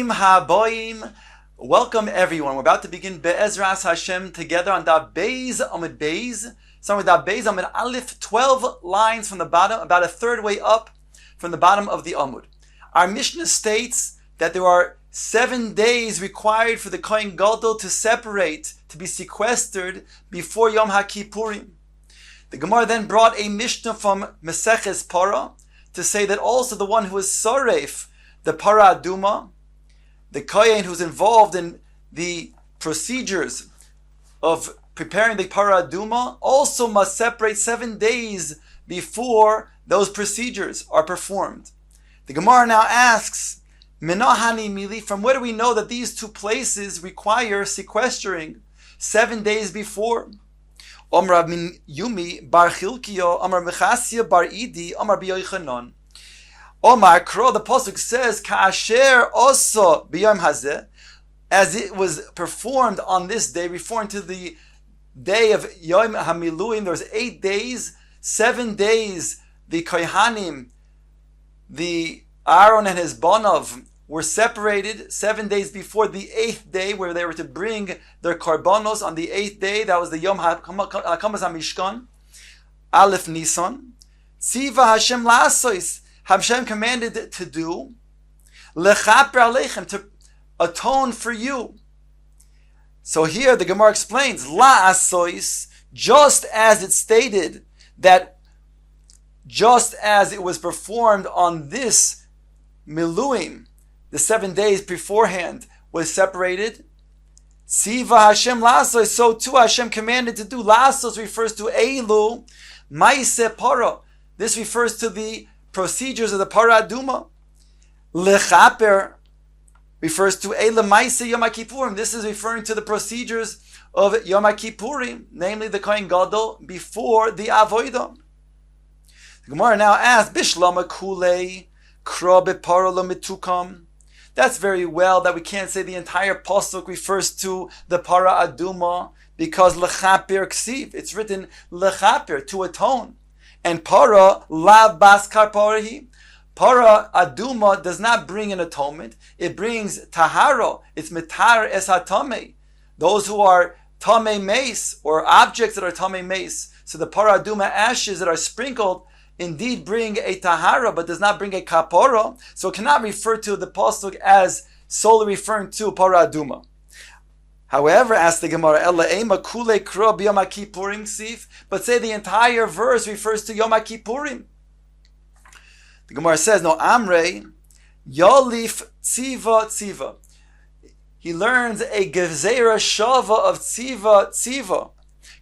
Bruchim haboim. Welcome everyone. We're about to begin Be'ezras Hashem together on Daf Beis Amud Beis. Starting with Daf Beis Amud Aleph, 12 lines from the bottom, about a third way up from the bottom of the Amud. Our Mishnah states that there are 7 days required for the Kohen Gadol to separate, to be sequestered before Yom HaKippurim. The Gemara then brought a Mishnah from Masechet Para to say that also the one who is Saref, the Para Aduma, the Kohen who's involved in the procedures of preparing the Para Aduma, also must separate 7 days before those procedures are performed. The Gemara now asks, Menahani Mili, from where do we know that these two places require sequestering 7 days before? Omar Yomi bar Chilkiyo, Omar Mechasya bar Idi, Omar B'yochanan. Omar Kro, the pasuk says, Ka'asher oso b'yom hazeh, as it was performed on this day, referring to the day of Yom HaMiluim. There was 8 days, 7 days. The Kohanim, the Aaron and his Banav, were separated 7 days before the 8th day, where they were to bring their karbanos on the 8th day. That was the Yom HaKamas HaMishkan, Aleph Nisan. Tziva Hashem la'asos, Hashem commanded to do, lechaper aleichem, to atone for you. So here the Gemara explains, la'asos, just as it stated that just as it was performed on this miluim, the 7 days beforehand was separated, Tziva Hashem la'asos, so too Hashem commanded to do. La'asos refers to Eilu, Maise Para. This refers to the procedures of the Para Aduma. Lechaper refers to Eila Maise Yom HaKippurim. This is referring to the procedures of Yom HaKippurim, namely the Kohen Gadol before the Avodah. The Gemara now asks, Bishlama Kulei Kro Bepara Lo Mitukam. That's very well that we can't say the entire pasuk refers to the Para Aduma, because Lechaper Ksiv, it's written Lechaper, to atone. And Para Lav Bas Karparahi. Para Aduma does not bring an atonement. It brings Tahara. It's Mitar Es HaTamei. Those who are Tamei Mace, or objects that are Tamei Mace. So the Para Aduma ashes that are sprinkled indeed bring a Tahara, but does not bring a Kapara. So it cannot refer to the pasuk as solely referring to Para Aduma. However, asks the Gemara, but say the entire verse refers to Yom HaKippurim. The Gemara says, no, Amrei, Yolif Tziva Tziva. He learns a Gezerah Shava of Tziva Tziva.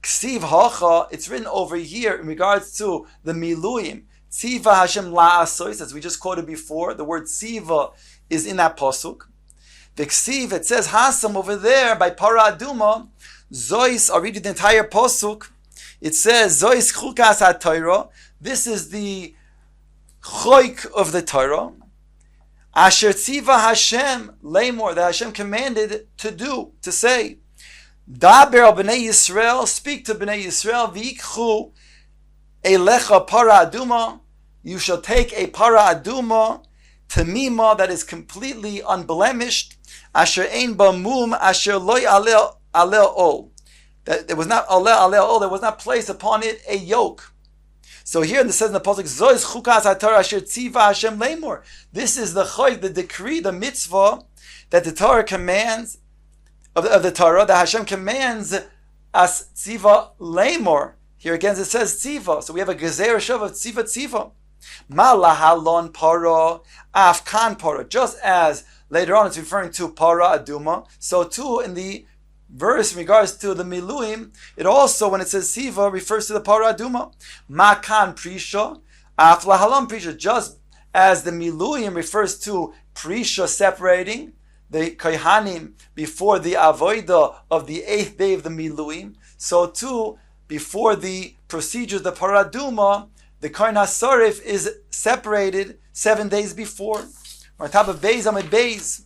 Ksiv Hacha, it's written over here in regards to the Miluim. Tziva Hashem La'asos, as we just quoted before, the word Tziva is in that pasuk. The Ksiv, it says Hasam over there by Para Aduma. Zois, I'll read you the entire pasuk. It says Zois Chukas HaTorah. This is the Choik of the Torah. Asher Tziva Hashem Lemor, that Hashem commanded to do, to say, Daber al Bnei Yisrael, speak to Bnei Yisrael, V'ikchu Elecha Para Aduma, you shall take a Para Aduma, Tamima, that is completely unblemished, Asher ein ba mum, asher loy aleh ol. That there was not aleh ol, there was not placed upon it a yoke. So here it says in the pasuk, Zois chukas haTorah asher tziva Hashem lemor. This is the choy, the decree, the mitzvah that the Torah commands of the Torah, that Hashem commands as tziva lemor. Here again it says tziva. So we have a gezer shav of tziva tziva. Ma lahalon para afkan para. Just as later on it's referring to Para Aduma, so too in the verse in regards to the Miluim, it also, when it says Siva, refers to the Para Aduma. Makan Prisha, Af lahalon Prisha. Just as the Miluim refers to Prisha, separating the Kohanim before the Avodah of the 8th day of the Miluim, so too before the procedures of the Para Aduma, the Kohen HaSarif is separated 7 days before. We're on top of Beis Amud Beis.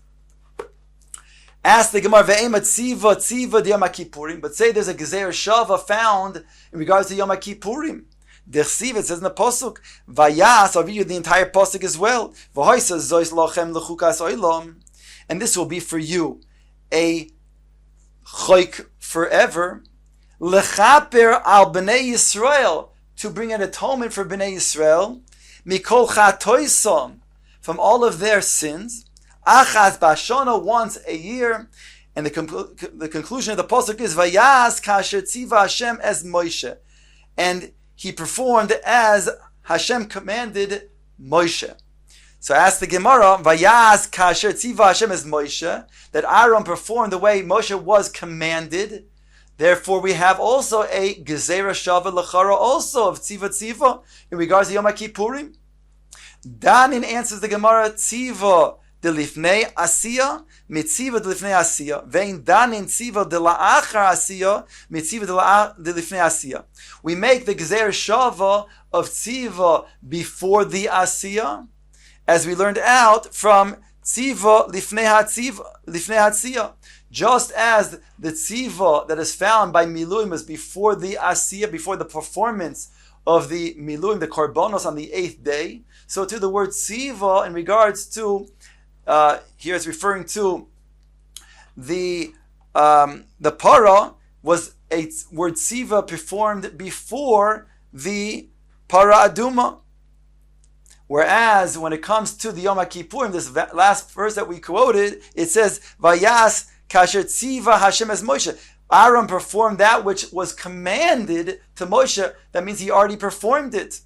Ask the Gemara, Ve'ema tziva tziva di Yom HaKippurim, but say there's a Gezer Shava found in regards to Yom HaKippurim. Dechsiv, it says in the Pasuk, Vayas, I'll read you the entire Pasuk as well. V'hoisa zois lochem lechukas oilam. and this will be for you a choik forever, lechaper al bnei Yisrael, to bring an atonement for bnei Yisrael, mikol chatoisom, from all of their sins, achaz bashana, once a year. And the conclusion of the pasuk is vayas kasher tziva Hashem as Moshe, and he performed as Hashem commanded Moshe. So ask the Gemara, vayas kasher tziva Hashem as Moshe, that Aaron performed the way Moshe was commanded. Therefore, we have also a gezerah shava lechara also of tziva in regards to Yom Kippurim. Danin answers the Gemara, tziva delifnei asiya, mitziva delifnei asiya, vein danin tziva dela'achar asiya, mitziva delifnei asiya. We make the gezerah shava of tziva before the asiya, as we learned out from tziva lifnei hatziya. Just as the tziva that is found by miluim is before the asiya, before the performance of the miluim, the korbanos on the 8th day, so to the word tziva in regards to, here it's referring to the para, was a word tziva performed before the para aduma. Whereas when it comes to the Yom Kippurim, this last verse that we quoted, it says, vayas kasher tziva Hashem as Moshe. Aaron performed that which was commanded to Moshe. That means he already performed it.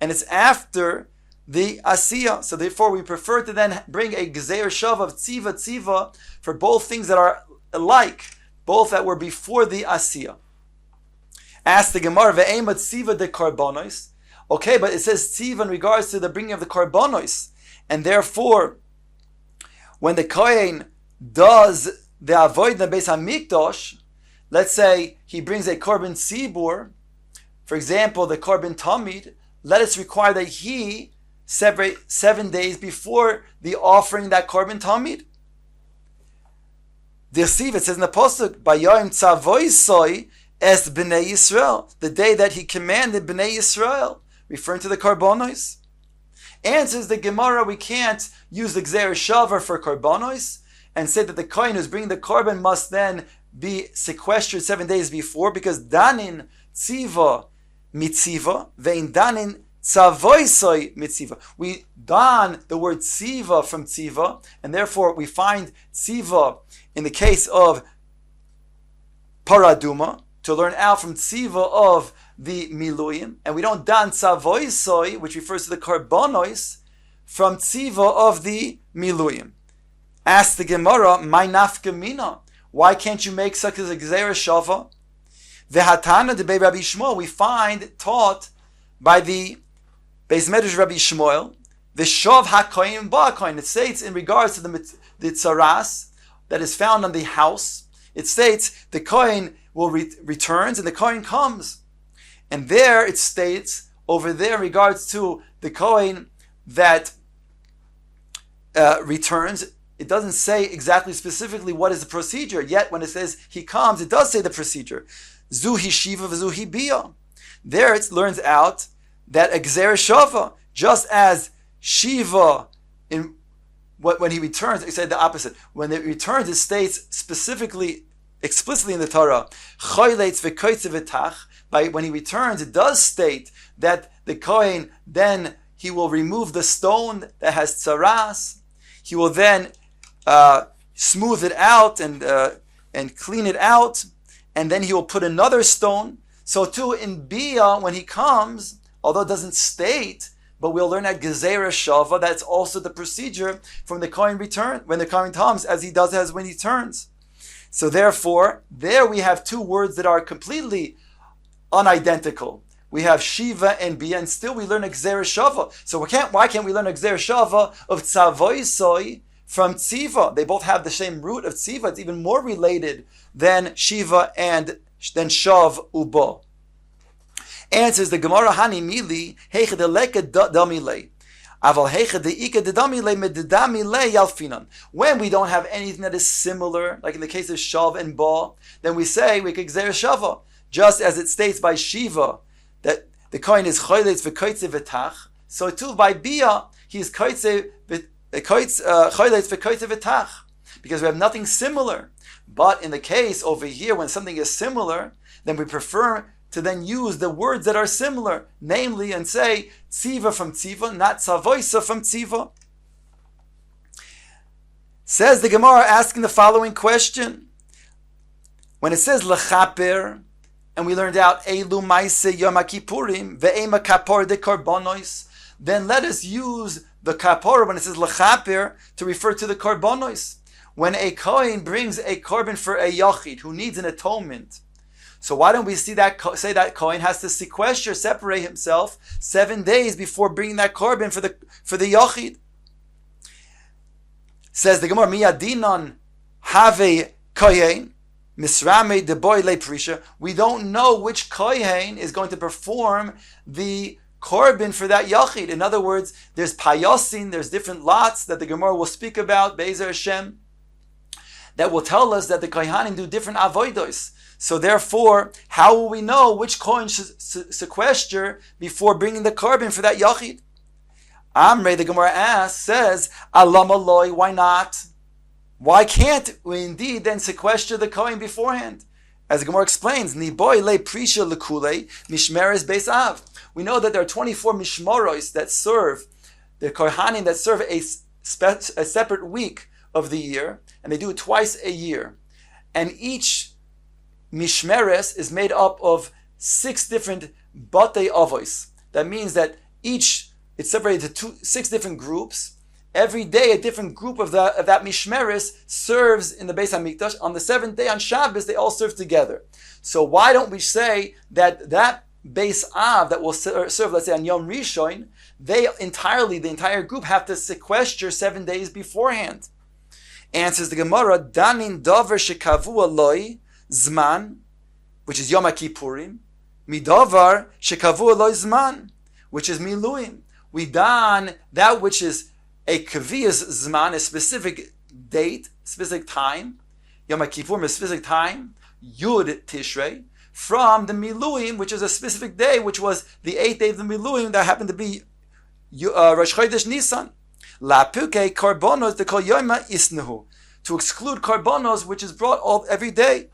And it's after the Asiyah. So therefore we prefer to then bring a Gezer Shav of Tziva for both things that are alike, both that were before the Asiyah. Ask the Gemara, Ve'ema Tziva de Karbonos. Okay, but it says Tziva in regards to the bringing of the Karbonos. And therefore, when the Kohen does the Avoid the Beis HaMikdash, let's say he brings a Korban Tzibur, for example, the Korban Tamid, let us require that he separate 7 days before the offering that Korban Tamid. The Siv, it says in the Pasuk, Bayayim Tzavoisoi es B'nei Yisrael, the day that he commanded B'nei Yisrael, referring to the Karbonos. Answers the Gemara, we can't use the Gzer Shavar for Karbonos and say that the Kohen who's bringing the Korban must then be sequestered 7 days before, because Danin Tziva Mitziva, Vein Danin Tzavoisoi Mitziva. We don the word Tziva from Tziva, and therefore we find Tziva in the case of Paraduma, to learn out from Tziva of the Miluyim, and we don't dan Tzavoisoi, which refers to the Karbonos, from Tziva of the Miluyim. Ask the Gemara, my nafka mina, why can't you make such as a Gzera Shava? Vehatana de Rabbi Shmuel, we find taught by the Beis Medrash Rabbi Shmuel, the Shav HaKoyin Ba'Koyin. It states in regards to the tzaras that is found on the house, it states the Kohen will returns and the Kohen comes. And there it states over there in regards to the Kohen that returns, it doesn't say exactly specifically what is the procedure. Yet when it says he comes, it does say the procedure. Zuhi Shiva v'Zuhi Bia. There it learns out that a Gzer Shava, just as Shiva when he returns, it said the opposite. When it returns, it states specifically, explicitly in the Torah, Choyleitz v'koitze v'tach. When he returns, it does state that the Kohen, then he will remove the stone that has tzaras. He will then smooth it out and clean it out, and then he will put another stone. So too in Bia, when he comes, although it doesn't state, but we'll learn at Gezerah Shava, that's also the procedure from the Kohen return, when the Kohen comes, as he does as when he turns. So therefore, there we have two words that are completely unidentical. We have Shiva and Bia, and still we learn a Gzera Shava. So why can't we learn a Gzera Shava of Tzavoisoi from Tziva? They both have the same root of Tziva. It's even more related than Shiva and then Shav Ubo. Answers the Gemara, Hani Mili, Heicha Deleka Damile. Aval Heicha Deika Dedamile Mededamile Yalfinan. When we don't have anything that is similar, like in the case of Shav and Ba, then we say we could Gzera Shava. Just as it states by Shiva that the Kohen is Choyleitz v'koitze v'tach, so too by Bia he is Choyleitz v'koitze v'tach. because we have nothing similar. But in the case over here, when something is similar, then we prefer to then use the words that are similar, namely, and say tziva from tziva, not tzavoisa from tziva. Says the Gemara, asking the following question. When it says lechaper, and we learned out elu Masechet Yoma Kippurim ve'ema kapor de korbanos, then let us use the kapor when it says lechaper to refer to the korbanos. When a kohen brings a korban for a yachid who needs an atonement, so why don't we say that kohen has to separate himself 7 days before bringing that korban for the yachid? Says the Gemara, miyadinon have kohen misrame de boy le prisha. We don't know which kohen is going to perform the korban for that yachid. In other words, there's payosin, there's different lots that the Gemara will speak about, Be'ezer Hashem, that will tell us that the kohanim do different avodos. So therefore, how will we know which kohen should sequester before bringing the korban for that yachid? Amrei, the Gemara says, Alam Eloi, why not? Why can't we indeed then sequester the kohen beforehand? As the Gemara explains, Niboy le prisha lekule mishmeres beis av. We know that there are 24 mishmoros that serve, the kohanim that serve a separate week of the year, and they do it twice a year. And each mishmeres is made up of 6 different batei avos. That means that it's separated to 6 different groups. Every day, a different group of that mishmeres serves in the Beis Hamikdash. On the 7th day, on Shabbos, they all serve together. So why don't we say that Beis Av that will serve, let's say, on Yom Rishon, the entire group have to sequester 7 days beforehand? Answers the Gemara, Danin Dover Shekavu Eloi Zman, which is Yom Kippurim, Midovar Shekavu Eloi Zman, which is Miluim. We dan that which is a kaviyas zman, a specific date, specific time, Yom Kippurim, a specific time, Yud Tishrei, from the Miluim, which is a specific day, which was the 8th day of the Miluim that happened to be Rosh Chodesh Nisan. La puke karbonos the kol Yoma isnehu, to exclude karbonos which is brought every day.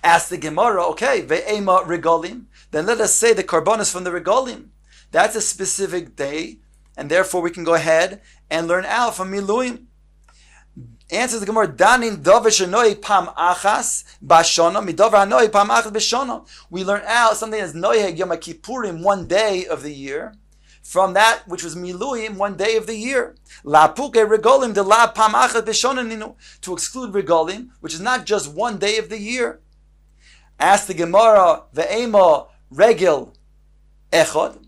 Ask the Gemara, okay, ve'ema regalim, then let us say the karbonos from the regalim. That's a specific day, and therefore we can go ahead and learn out from Miluim. Answers the Gemara, Danin dover shenoi pam achas bashana midover hanoi pam achas b'shana. We learn out something that's noyeg Yom Kippurim, 1 day of the year, from that which was Miluim, 1 day of the year. La puke regolim de la pam achas b'shana ninu, to exclude regolim, which is not just 1 day of the year. Ask the Gemara, ve'ema regel echad.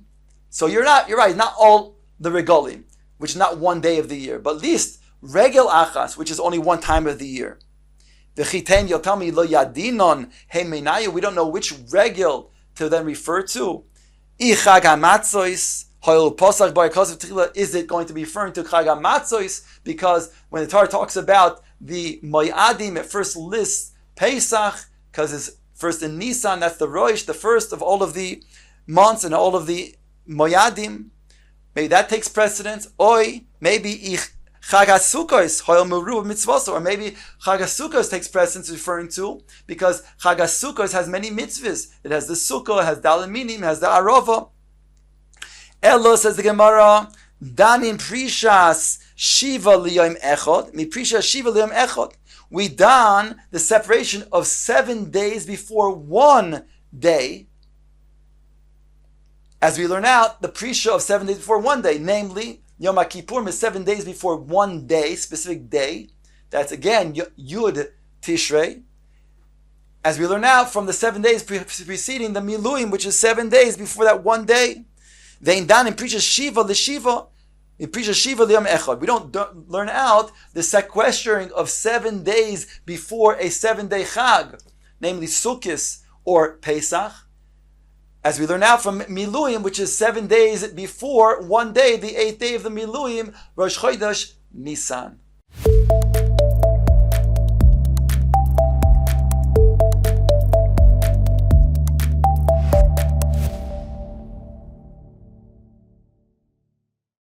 So you're right, not all the regalim, which is not 1 day of the year, but at least regel achas, which is only 1 time of the year. V'chiten, you'll tell me, lo yadinon hemenayu, we don't know which regel to then refer to. Ichag hamatzois, hoil posach bar kosev tchila, is it going to be referring to chag hamatzois? Because when the Torah talks about the moyadim, it first lists Pesach, because it's first in Nisan, that's the Rosh, the first of all of the months and all of the Moyadim, maybe that takes precedence. Oi, maybe Chag HaSukkos, Hoyel Meruv Mitzvos, or maybe Chag HaSukkos takes precedence referring to, because Chag HaSukkos has many mitzvahs. It has the Sukkah, it has the Alaminim, it has the Arova. Elo, says the Gemara, Danin Prishas Shiva Liyom Echod, Mi Prishas Shiva Liyom Echod. We dan the separation of 7 days before 1 day, as we learn out, the Prisha of 7 days before 1 day, namely, Yom Kippurim is 7 days before 1 day, specific day. That's again, Yud Tishrei. As we learn out from the 7 days preceding the Miluim, which is 7 days before that 1 day. Vein dan in Prisha Shiva l'Shiva, in Prisha Shiva l'Yom Echad. We don't learn out the sequestering of 7 days before a 7-day Chag, namely Sukkot or Pesach. As we learn out from Miluim, which is 7 days before 1 day, the 8th day of the Miluim, Rosh Chodesh Nisan.